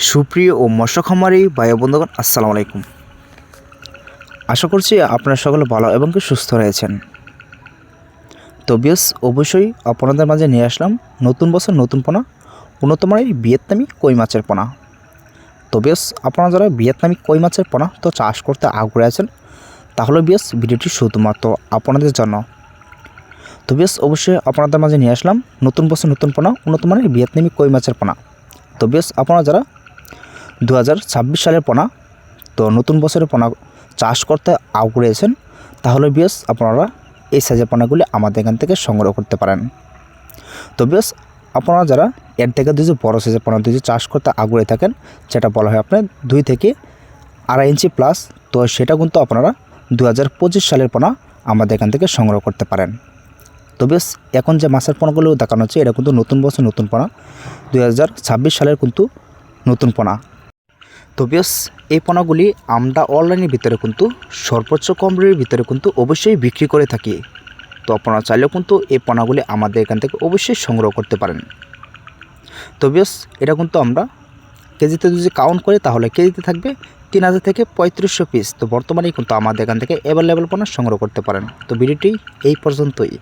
সুপ্রিয় ও মৎস্য খামারি ভাই বন্ধুগণ, আসসালামু আলাইকুম। আশা করছি আপনারা সকলে ভালো এবং কি সুস্থ রয়েছেন। তো বেশ অবশ্যই আপনাদের মাঝে নিয়ে আসলাম নতুন বছর নতুন পোনা, উন্নত মানের ভিয়েতনামি কই মাছের পোনা। তো বেশ আপনারা যারা ভিয়েতনামি কই মাছের পোনা তো চাষ করতে আগ্রহী আছেন, তাহলে বেশ ভিডিওটি শুধুমাত্র আপনাদের জন্য। তো বেশ অবশ্যই আপনাদের মাঝে নিয়ে আসলাম নতুন বছর নতুন পোনা, উন্নত মানের ভিয়েতনামি কই মাছের পোনা। তো বেশ আপনারা যারা 2026 সালের পোনা তো নতুন বছরের পোনা চাষ করতে আগ্রহী আছেন, তাহলে বেশ আপনারা এই সাইজের পোনাগুলি আমাদের এখান থেকে সংগ্রহ করতে পারেন। তো বেশ আপনারা যারা এর থেকে দুই যে বড়ো সাইজের পোনা দুই যে চাষ করতে আগ্রহী থাকেন, যেটা বলা হয় আপনার 2 থেকে 2.5 ইঞ্চি প্লাস, তো সেটা কিন্তু আপনারা 2025 সালের পোনা আমাদের এখান থেকে সংগ্রহ করতে পারেন। তো বেশ এখন যে মাছের পোনাগুলো দেখানো হচ্ছে এটা কিন্তু নতুন বছর নতুন পোনা, 2026 সালের কিন্তু নতুন পোনা। তো বেশ এই পোনাগুলি আমরা অনলাইনের ভিতরে কিন্তু সর্বোচ্চ কম রেটের ভিতরে কিন্তু অবশ্যই বিক্রি করে থাকি। তো আপনারা চাইলেও কিন্তু এই পোনাগুলি আমাদের এখান থেকে অবশ্যই সংগ্রহ করতে পারেন। তো বেশ এটা কিন্তু আমরা কেজিতে যদি কাউন্ট করি তাহলে কেজিতে থাকবে 3000 থেকে 3500 পিস। তো বর্তমানে কিন্তু আমাদের এখান থেকে অ্যাভেলেবেল পোনা সংগ্রহ করতে পারেন। তো ভিডিওটি এই পর্যন্তই।